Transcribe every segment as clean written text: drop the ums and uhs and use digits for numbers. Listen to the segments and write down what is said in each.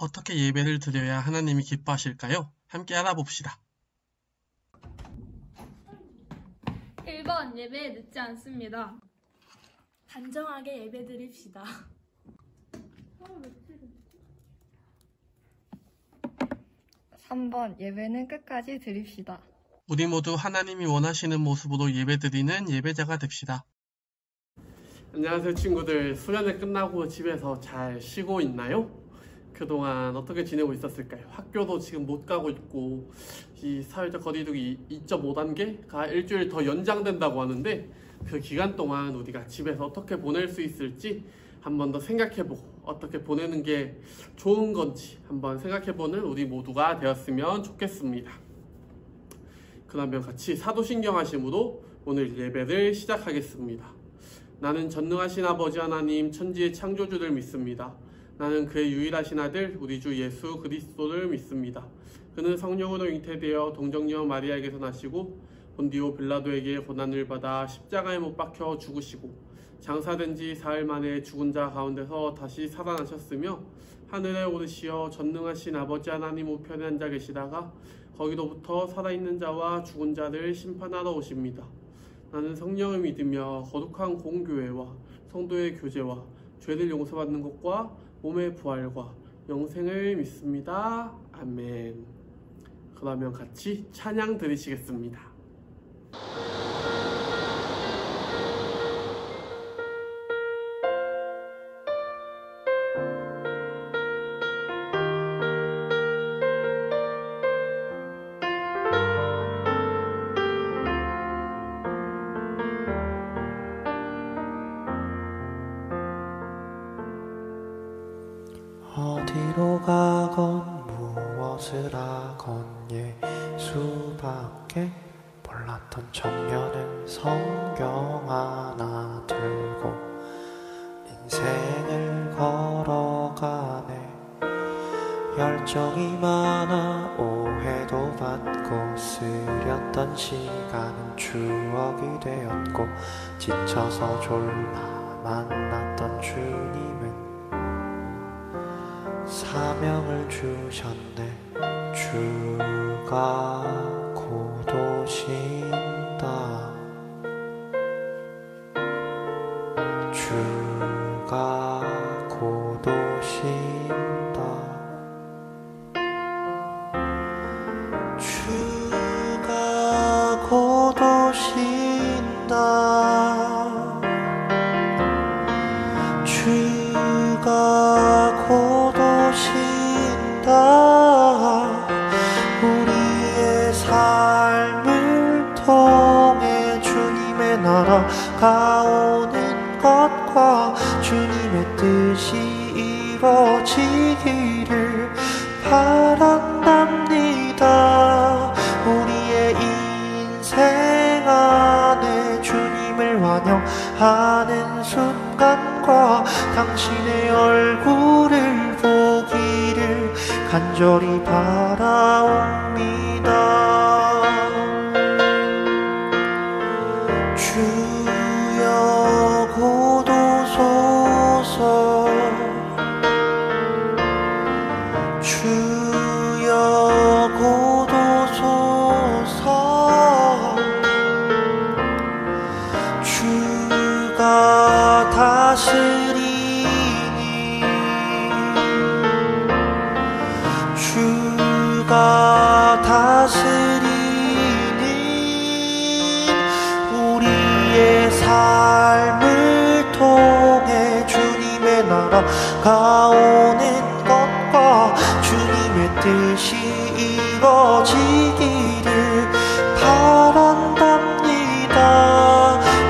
어떻게 예배를 드려야 하나님이 기뻐하실까요? 함께 알아봅시다. 1번 예배에 늦지 않습니다. 단정하게 예배드립시다. 3번 예배는 끝까지 드립시다. 우리 모두 하나님이 원하시는 모습으로 예배드리는 예배자가 됩시다. 안녕하세요 친구들. 수련회 끝나고 집에서 잘 쉬고 있나요? 그동안 어떻게 지내고 있었을까요? 학교도 지금 못 가고 있고 이 사회적 거리두기 2.5단계가 일주일 더 연장된다고 하는데 그 기간 동안 우리가 집에서 어떻게 보낼 수 있을지 한 번 더 생각해보고 어떻게 보내는 게 좋은 건지 한번 생각해보는 우리 모두가 되었으면 좋겠습니다. 그러면 같이 사도신경 하심으로 오늘 예배를 시작하겠습니다. 나는 전능하신 아버지 하나님 천지의 창조주를 믿습니다. 나는 그의 유일하신 아들 우리 주 예수 그리스도를 믿습니다. 그는 성령으로 잉태되어 동정녀 마리아에게서 나시고 본디오 빌라도에게 고난을 받아 십자가에 못 박혀 죽으시고 장사된 지 사흘 만에 죽은 자 가운데서 다시 살아나셨으며 하늘에 오르시어 전능하신 아버지 하나님 우편에 앉아 계시다가 거기로부터 살아있는 자와 죽은 자를 심판하러 오십니다. 나는 성령을 믿으며 거룩한 공교회와 성도의 교제와 죄를 용서받는 것과 몸의 부활과 영생을 믿습니다. 아멘. 그러면 같이 찬양 드리시겠습니다. 어디로 가건 무엇을 하건 예수밖에 몰랐던 청년은 성경 하나 들고 인생을 걸어가네. 열정이 많아 오해도 받고 쓰렸던 시간은 추억이 되었고 지쳐서 졸라 만났던 주님은 사명을 주셨네. 주가 곧 오신다. 주가 곧 오신다. 주가 곧 오신다. 주가 곧 오신다. 우리의 삶을 통해 주님의 나라가 오는 것과 주님의 뜻이 이루어지기를 바란답니다. 우리의 인생 안에 주님을 환영하는 순간과 당신의 얼굴을 보기를 간절히 바라옵니다. 주여 곧 오소서. 주여 곧 오소서. 주가 다스리니 주가 다스리니 우리의 삶을 통해 주님의 나라가 오는 것과 주님의 뜻이 이루어지기를 바란답니다.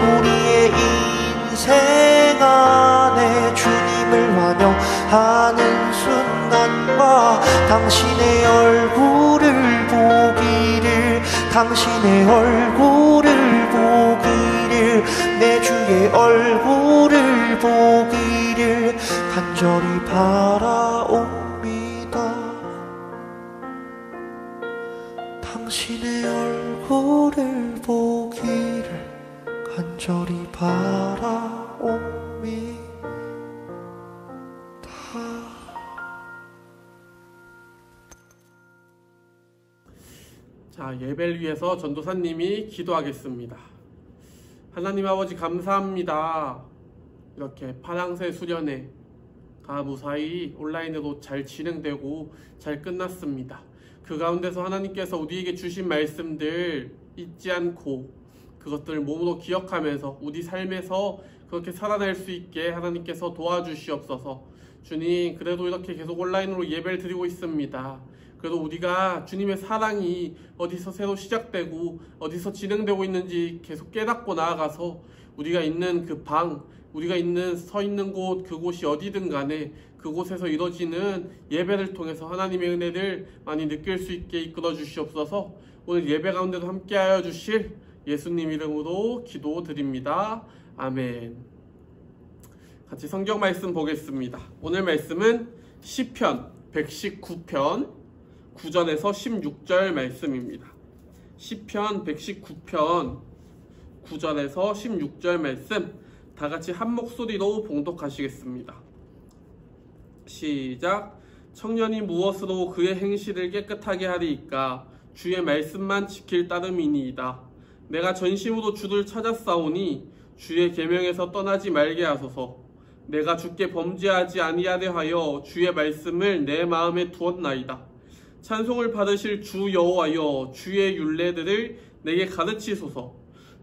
우리의 인생 안에 주님을 환영하는 순간과 당신의 얼굴을 보기를 당신의 얼굴을 보기를 내 주의 얼굴을 보기를 간절히 바라옵니다. 당신의 얼굴을 보기를 간절히 바라옵니다. 자, 예배를 위해서 전도사님이 기도하겠습니다. 하나님 아버지 감사합니다. 이렇게 파랑새 수련회가 무사히 온라인으로 잘 진행되고 잘 끝났습니다. 그 가운데서 하나님께서 우리에게 주신 말씀들 잊지 않고 그것들을 몸으로 기억하면서 우리 삶에서 그렇게 살아낼 수 있게 하나님께서 도와주시옵소서. 주님, 그래도 이렇게 계속 온라인으로 예배를 드리고 있습니다. 그래도 우리가 주님의 사랑이 어디서 새로 시작되고 어디서 진행되고 있는지 계속 깨닫고 나아가서 우리가 있는 그 방, 우리가 서 있는 곳, 그곳이 어디든 간에 그곳에서 이루어지는 예배를 통해서 하나님의 은혜를 많이 느낄 수 있게 이끌어 주시옵소서. 오늘 예배 가운데도 함께하여 주실 예수님 이름으로 기도드립니다. 아멘. 같이 성경 말씀 보겠습니다. 오늘 말씀은 시편 119편 9절에서 16절 말씀입니다. 시편 119편 9절에서 16절 말씀 다 같이 한 목소리로 봉독하시겠습니다. 시작. 청년이 무엇으로 그의 행실을 깨끗하게 하리이까? 주의 말씀만 지킬 따름이니이다. 내가 전심으로 주를 찾았사오니 주의 계명에서 떠나지 말게 하소서. 내가 주께 범죄하지 아니하려 하여 주의 말씀을 내 마음에 두었나이다. 찬송을 받으실 주 여호와여, 주의 율례들을 내게 가르치소서.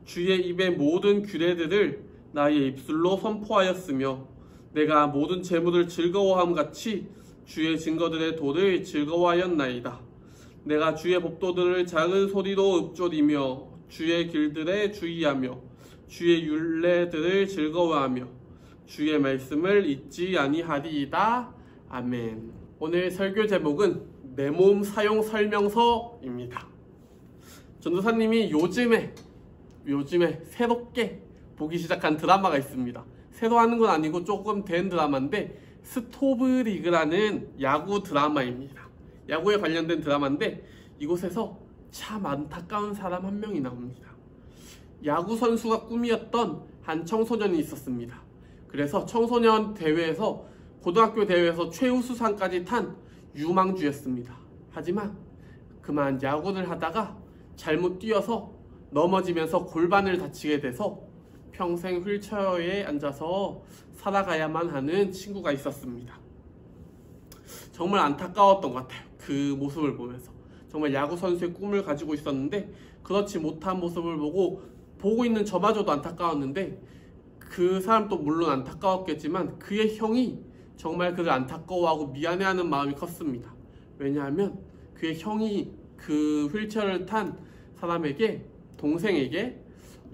주의 입의 모든 규례들을 나의 입술로 선포하였으며 내가 모든 재물을 즐거워함 같이 주의 증거들의 도를 즐거워하였나이다. 내가 주의 법도들을 작은 소리로 읊조리며 주의 길들에 주의하며 주의 율례들을 즐거워하며 주의 말씀을 잊지 아니하리이다. 아멘. 오늘 설교 제목은 내 몸 사용 설명서입니다. 전도사님이 요즘에 새롭게 보기 시작한 드라마가 있습니다. 새로 하는 건 아니고 조금 된 드라마인데 스토브리그라는 야구 드라마입니다. 야구에 관련된 드라마인데 이곳에서 참 안타까운 사람 한 명이 나옵니다. 야구 선수가 꿈이었던 한 청소년이 있었습니다. 그래서 청소년 대회에서 고등학교 대회에서 최우수상까지 탄 유망주였습니다. 하지만 그만 야구를 하다가 잘못 뛰어서 넘어지면서 골반을 다치게 돼서 평생 휠체어에 앉아서 살아가야만 하는 친구가 있었습니다. 정말 안타까웠던 것 같아요. 그 모습을 보면서. 정말 야구 선수의 꿈을 가지고 있었는데 그렇지 못한 모습을 보고 있는 저마저도 안타까웠는데 그 사람도 물론 안타까웠겠지만 그의 형이 정말 그를 안타까워하고 미안해하는 마음이 컸습니다. 왜냐하면 그의 형이 그 휠체어를 탄 사람에게, 동생에게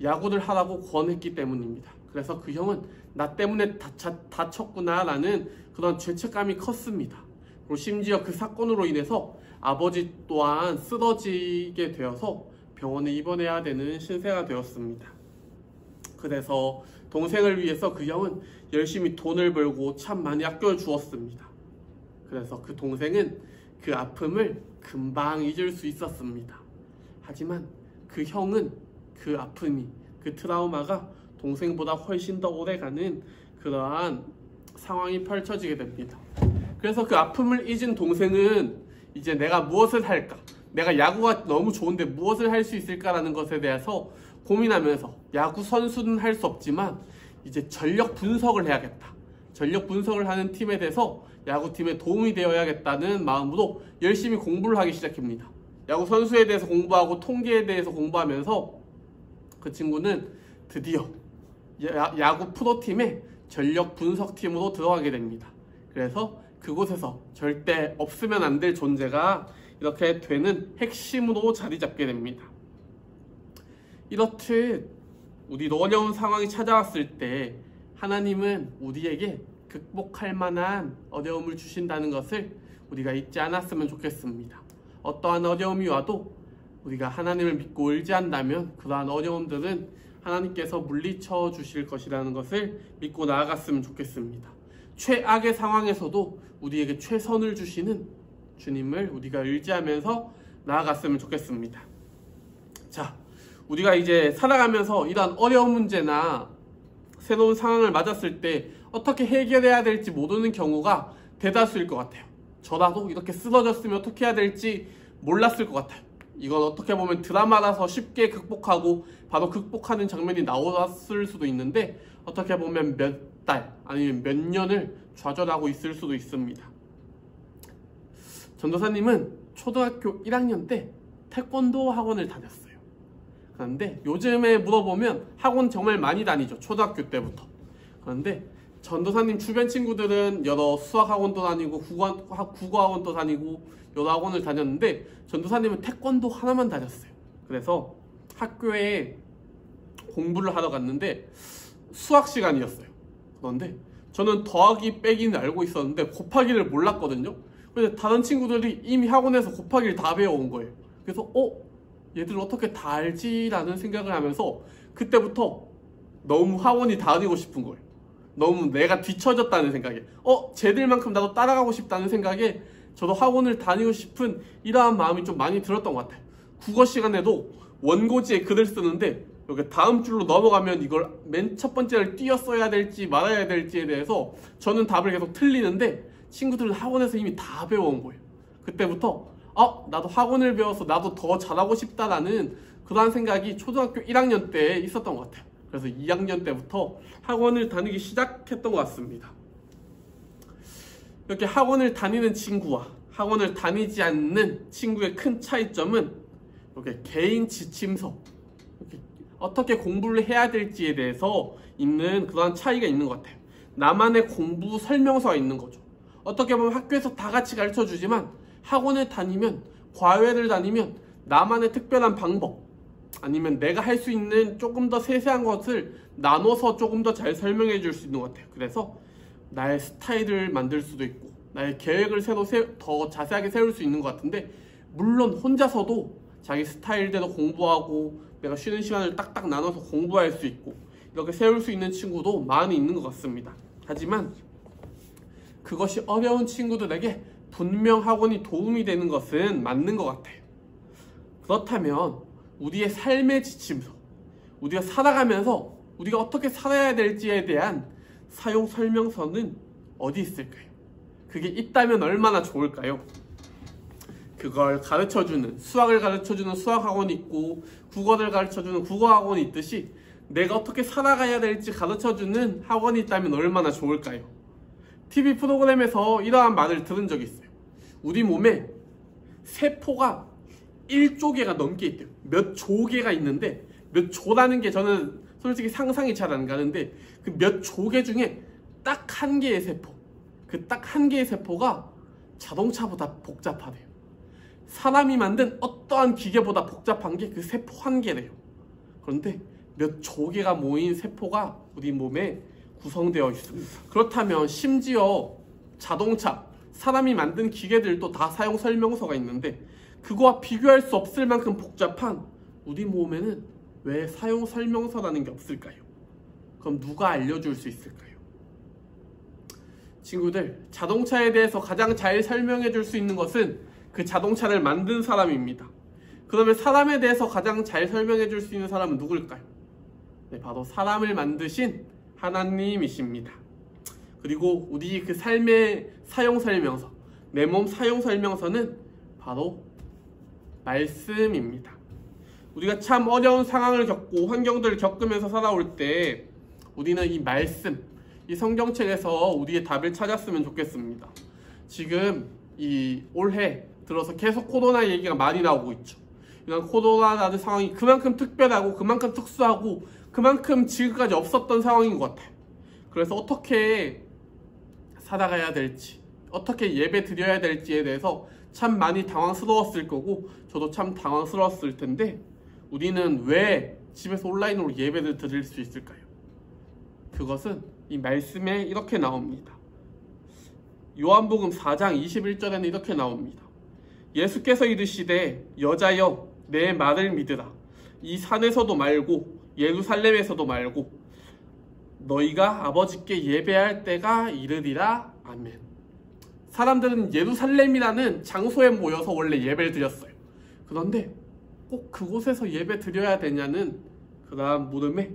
야구를 하라고 권했기 때문입니다. 그래서 그 형은 나 때문에 다쳤구나 라는 그런 죄책감이 컸습니다. 그리고 심지어 그 사건으로 인해서 아버지 또한 쓰러지게 되어서 병원에 입원해야 되는 신세가 되었습니다. 그래서 동생을 위해서 그 형은 열심히 돈을 벌고 참 많이 아껴 주었습니다. 그래서 그 동생은 그 아픔을 금방 잊을 수 있었습니다. 하지만 그 형은 그 아픔이, 그 트라우마가 동생보다 훨씬 더 오래가는 그러한 상황이 펼쳐지게 됩니다. 그래서 그 아픔을 잊은 동생은 이제 내가 무엇을 할까? 내가 야구가 너무 좋은데 무엇을 할 수 있을까라는 것에 대해서 고민하면서 야구 선수는 할 수 없지만 이제 전력 분석을 해야겠다. 전력 분석을 하는 팀에 대해서 야구팀에 도움이 되어야겠다는 마음으로 열심히 공부를 하기 시작합니다. 야구 선수에 대해서 공부하고 통계에 대해서 공부하면서 그 친구는 드디어 야구 프로팀의 전력 분석팀으로 들어가게 됩니다. 그래서 그곳에서 절대 없으면 안 될 존재가 이렇게 되는 핵심으로 자리 잡게 됩니다. 이렇듯 우리도 어려운 상황이 찾아왔을 때 하나님은 우리에게 극복할 만한 어려움을 주신다는 것을 우리가 잊지 않았으면 좋겠습니다. 어떠한 어려움이 와도 우리가 하나님을 믿고 의지한다면 그러한 어려움들은 하나님께서 물리쳐 주실 것이라는 것을 믿고 나아갔으면 좋겠습니다. 최악의 상황에서도 우리에게 최선을 주시는 주님을 우리가 의지하면서 나아갔으면 좋겠습니다. 자, 우리가 이제 살아가면서 이러한 어려운 문제나 새로운 상황을 맞았을 때 어떻게 해결해야 될지 모르는 경우가 대다수일 것 같아요. 저라도 이렇게 쓰러졌으면 어떻게 해야 될지 몰랐을 것 같아요. 이건 어떻게 보면 드라마라서 쉽게 극복하고 바로 극복하는 장면이 나왔을 수도 있는데 어떻게 보면 몇 달 아니면 몇 년을 좌절하고 있을 수도 있습니다. 전도사님은 초등학교 1학년 때 태권도 학원을 다녔어요. 그런데 요즘에 물어보면 학원 정말 많이 다니죠. 초등학교 때부터. 그런데 전도사님 주변 친구들은 여러 수학 학원도 다니고 국어 학원도 다니고 여러 학원을 다녔는데 전도사님은 태권도 하나만 다녔어요. 그래서 학교에 공부를 하러 갔는데 수학 시간이었어요. 그런데 저는 더하기 빼기는 알고 있었는데 곱하기를 몰랐거든요. 근데 다른 친구들이 이미 학원에서 곱하기를 다 배워온 거예요. 그래서 얘들 어떻게 다 알지? 라는 생각을 하면서 그때부터 너무 학원이 다니고 싶은 거예요. 너무 내가 뒤처졌다는 생각에 쟤들만큼 나도 따라가고 싶다는 생각에 저도 학원을 다니고 싶은 이러한 마음이 좀 많이 들었던 것 같아요. 국어 시간에도 원고지에 글을 쓰는데 여기 다음 줄로 넘어가면 이걸 맨 첫 번째를 띄어 써야 될지 말아야 될지에 대해서 저는 답을 계속 틀리는데 친구들은 학원에서 이미 다 배워온 거예요. 그때부터 나도 학원을 배워서 나도 더 잘하고 싶다라는 그러한 생각이 초등학교 1학년 때 있었던 것 같아요. 그래서 2학년 때부터 학원을 다니기 시작했던 것 같습니다. 이렇게 학원을 다니는 친구와 학원을 다니지 않는 친구의 큰 차이점은 이렇게 개인 지침서, 이렇게 어떻게 공부를 해야 될지에 대해서 있는 그런 차이가 있는 것 같아요. 나만의 공부 설명서가 있는 거죠. 어떻게 보면 학교에서 다 같이 가르쳐 주지만 학원을 다니면, 과외를 다니면 나만의 특별한 방법 아니면 내가 할 수 있는 조금 더 세세한 것을 나눠서 조금 더 잘 설명해 줄 수 있는 것 같아요. 그래서 나의 스타일을 만들 수도 있고 나의 계획을 더 자세하게 세울 수 있는 것 같은데, 물론 혼자서도 자기 스타일대로 공부하고 내가 쉬는 시간을 딱딱 나눠서 공부할 수 있고 이렇게 세울 수 있는 친구도 많이 있는 것 같습니다. 하지만 그것이 어려운 친구들에게 분명 학원이 도움이 되는 것은 맞는 것 같아요. 그렇다면 우리의 삶의 지침서, 우리가 살아가면서 우리가 어떻게 살아야 될지에 대한 사용 설명서는 어디 있을까요? 그게 있다면 얼마나 좋을까요? 그걸 가르쳐주는, 수학을 가르쳐주는 수학학원이 있고 국어를 가르쳐주는 국어학원이 있듯이 내가 어떻게 살아가야 될지 가르쳐주는 학원이 있다면 얼마나 좋을까요? TV 프로그램에서 이러한 말을 들은 적이 있어요. 우리 몸에 세포가 1조 개가 넘게 있대요. 몇 조 개가 있는데, 몇 조라는 게 저는 솔직히 상상이 잘 안 가는데 그 몇 조 개 중에 딱 한 개의 세포, 그 딱 한 개의 세포가 자동차보다 복잡하대요. 사람이 만든 어떠한 기계보다 복잡한 게 그 세포 한 개래요. 그런데 몇 조 개가 모인 세포가 우리 몸에 구성되어 있습니다. 그렇다면 심지어 자동차, 사람이 만든 기계들도 다 사용 설명서가 있는데 그거와 비교할 수 없을 만큼 복잡한 우리 몸에는 왜 사용 설명서라는 게 없을까요? 그럼 누가 알려줄 수 있을까요? 친구들, 자동차에 대해서 가장 잘 설명해 줄 수 있는 것은 그 자동차를 만든 사람입니다. 그러면 사람에 대해서 가장 잘 설명해 줄 수 있는 사람은 누굴까요? 네, 바로 사람을 만드신 하나님이십니다. 그리고 우리 그 삶의 사용 설명서, 내 몸 사용 설명서는 바로 말씀입니다. 우리가 참 어려운 상황을 겪고 환경들을 겪으면서 살아올 때 우리는 이 말씀, 이 성경책에서 우리의 답을 찾았으면 좋겠습니다. 지금 이 올해 들어서 계속 코로나 얘기가 많이 나오고 있죠. 이런 코로나라는 상황이 그만큼 특별하고 그만큼 특수하고 그만큼 지금까지 없었던 상황인 것 같아요. 그래서 어떻게 살아가야 될지, 어떻게 예배 드려야 될지에 대해서 참 많이 당황스러웠을 거고 저도 참 당황스러웠을 텐데, 우리는 왜 집에서 온라인으로 예배를 드릴 수 있을까요? 그것은 이 말씀에 이렇게 나옵니다. 요한복음 4장 21절에는 이렇게 나옵니다. 예수께서 이르시되 여자여 내 말을 믿으라. 이 산에서도 말고 예루살렘에서도 말고 너희가 아버지께 예배할 때가 이르리라. 아멘. 사람들은 예루살렘이라는 장소에 모여서 원래 예배를 드렸어요. 그런데 꼭 그곳에서 예배 드려야 되냐는 그러한 물음에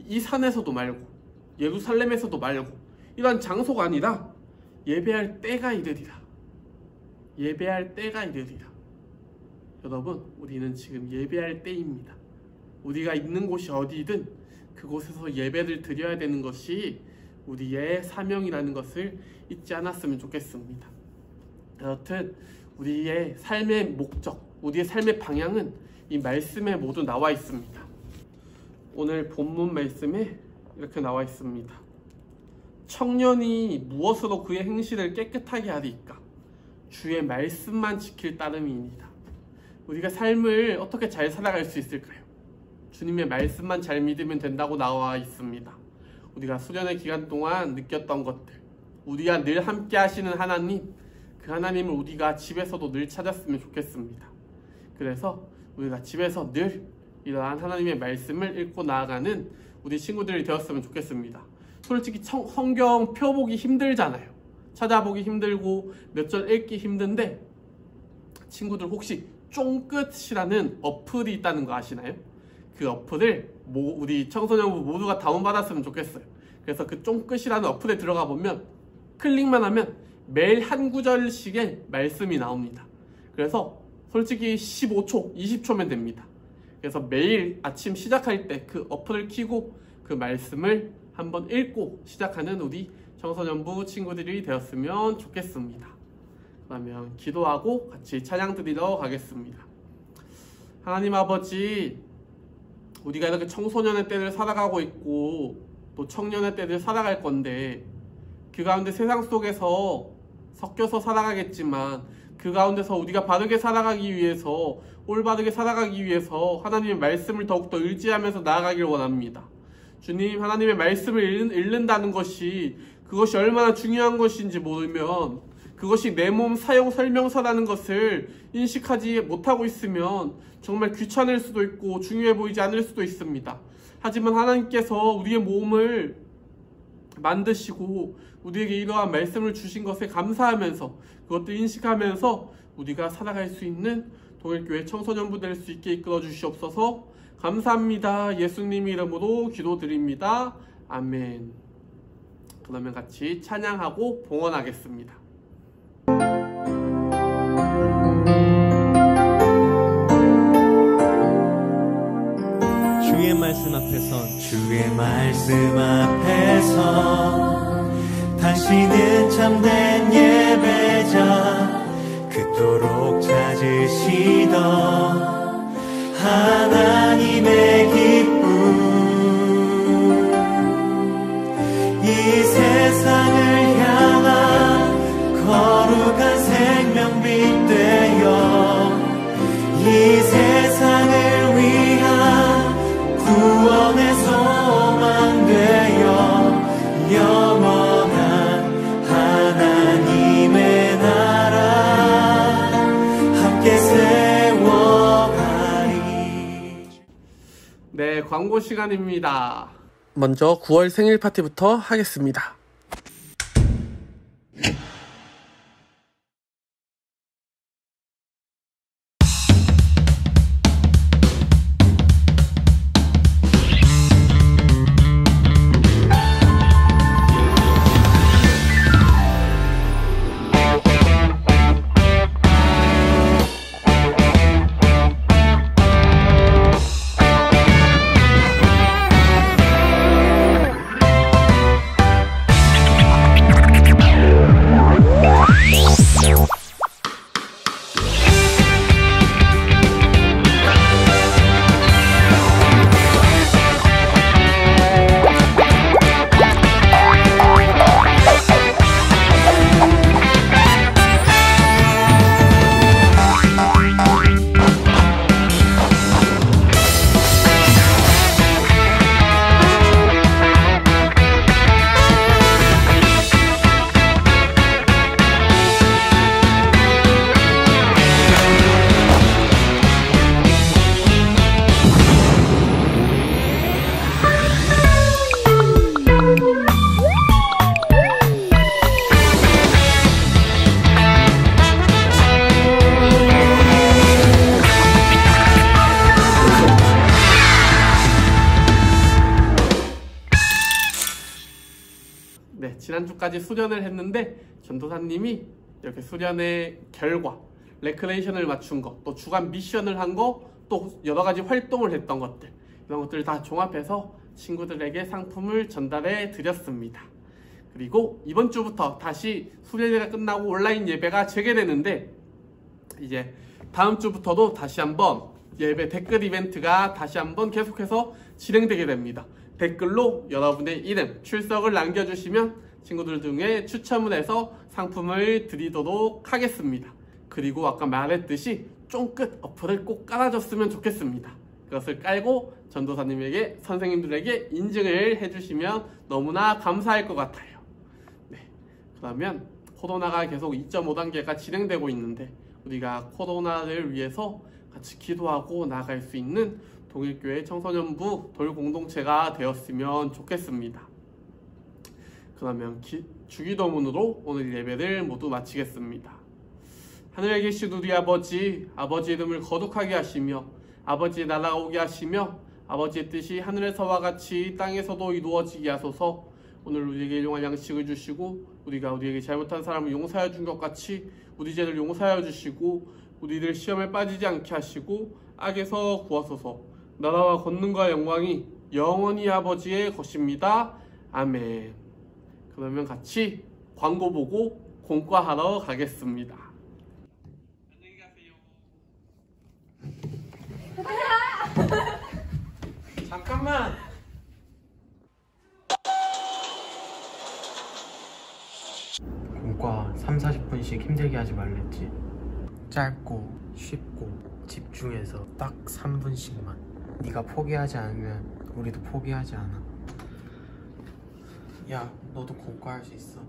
이 산에서도 말고 예루살렘에서도 말고 이런 장소가 아니라 예배할 때가 이르리라. 예배할 때가 이르리라. 여러분, 우리는 지금 예배할 때입니다. 우리가 있는 곳이 어디든 그곳에서 예배를 드려야 되는 것이 우리의 사명이라는 것을 잊지 않았으면 좋겠습니다. 여하튼 우리의 삶의 목적, 우리의 삶의 방향은 이 말씀에 모두 나와 있습니다. 오늘 본문 말씀에 이렇게 나와 있습니다. 청년이 무엇으로 그의 행실을 깨끗하게 하리까? 주의 말씀만 지킬 따름이니이다. 우리가 삶을 어떻게 잘 살아갈 수 있을까요? 주님의 말씀만 잘 믿으면 된다고 나와 있습니다. 우리가 수련의 기간 동안 느꼈던 것들, 우리와 늘 함께 하시는 하나님, 그 하나님을 우리가 집에서도 늘 찾았으면 좋겠습니다. 그래서 우리가 집에서 늘 이러한 하나님의 말씀을 읽고 나아가는 우리 친구들이 되었으면 좋겠습니다. 솔직히 성경 펴보기 힘들잖아요. 찾아보기 힘들고 몇 절 읽기 힘든데, 친구들 혹시 쫑끝이라는 어플이 있다는 거 아시나요? 그 어플을 우리 청소년부 모두가 다운받았으면 좋겠어요. 그래서 그 쫑끝이라는 어플에 들어가 보면 클릭만 하면 매일 한 구절씩의 말씀이 나옵니다. 그래서 솔직히 15초, 20초면 됩니다. 그래서 매일 아침 시작할 때 그 어플을 켜고 그 말씀을 한번 읽고 시작하는 우리 청소년부 친구들이 되었으면 좋겠습니다. 그러면 기도하고 같이 찬양 드리러 가겠습니다. 하나님 아버지, 우리가 이렇게 청소년의 때를 살아가고 있고 또 청년의 때를 살아갈 건데, 그 가운데 세상 속에서 섞여서 살아가겠지만 그 가운데서 우리가 바르게 살아가기 위해서, 올바르게 살아가기 위해서 하나님의 말씀을 더욱더 의지하면서 나아가길 원합니다. 주님, 하나님의 말씀을 읽는다는 것이, 그것이 얼마나 중요한 것인지 모르면, 그것이 내 몸 사용 설명서라는 것을 인식하지 못하고 있으면 정말 귀찮을 수도 있고 중요해 보이지 않을 수도 있습니다. 하지만 하나님께서 우리의 몸을 만드시고 우리에게 이러한 말씀을 주신 것에 감사하면서, 그것도 인식하면서 우리가 살아갈 수 있는 동일교회 청소년부 될 수 있게 이끌어 주시옵소서. 감사합니다. 예수님 이름으로 기도드립니다. 아멘. 그러면 같이 찬양하고 봉헌하겠습니다. 주의 말씀 앞에서 당신은 참된 예배자, 그토록 찾으시던 하나님의 기쁨, 이 세상을 향한 거룩한 생명빛 되어 이 세상을 위한 구원의 소망 되어 영원한 하나님의 나라 함께 세워가리. 네, 광고 시간입니다. 먼저 9월 생일 파티부터 하겠습니다. 지난주까지 수련을 했는데 전도사님이 이렇게 수련의 결과, 레크레이션을 맞춘 거, 또 주간 미션을 한 거, 또 여러 가지 활동을 했던 것들, 이런 것들을 다 종합해서 친구들에게 상품을 전달해 드렸습니다. 그리고 이번 주부터 다시 수련회가 끝나고 온라인 예배가 재개되는데, 이제 다음 주부터도 다시 한번 예배 댓글 이벤트가 다시 한번 계속해서 진행되게 됩니다. 댓글로 여러분의 이름, 출석을 남겨주시면 친구들 중에 추첨을 해서 상품을 드리도록 하겠습니다. 그리고 아까 말했듯이 쫑끝 어플을 꼭 깔아줬으면 좋겠습니다. 그것을 깔고 전도사님에게, 선생님들에게 인증을 해주시면 너무나 감사할 것 같아요. 네, 그러면 코로나가 계속 2.5단계가 진행되고 있는데, 우리가 코로나를 위해서 같이 기도하고 나아갈 수 있는 동일교회 청소년부 돌공동체가 되었으면 좋겠습니다. 그러면 주기도문으로 오늘 예배를 모두 마치겠습니다. 하늘에 계신 우리 아버지, 아버지 이름을 거룩하게 하시며 아버지의 나라가 오게 하시며 아버지의 뜻이 하늘에서와 같이 땅에서도 이루어지게 하소서. 오늘 우리에게 일용할 양식을 주시고 우리가 우리에게 잘못한 사람을 용서하여 준 것 같이 우리 죄를 용서하여 주시고 우리를 시험에 빠지지 않게 하시고 악에서 구하소서. 나라와 권능과 영광이 영원히 아버지의 것입니다. 아멘. 그러면 같이 광고 보고 공과하러 가겠습니다. 안녕히 가세요. 잠깐만. 공과 3-40분씩 힘들게 하지 말랬지. 짧고 쉽고 집중해서 딱 3분씩만. 네가 포기하지 않으면 우리도 포기하지 않아. 야, 너도 공과 할 수 있어.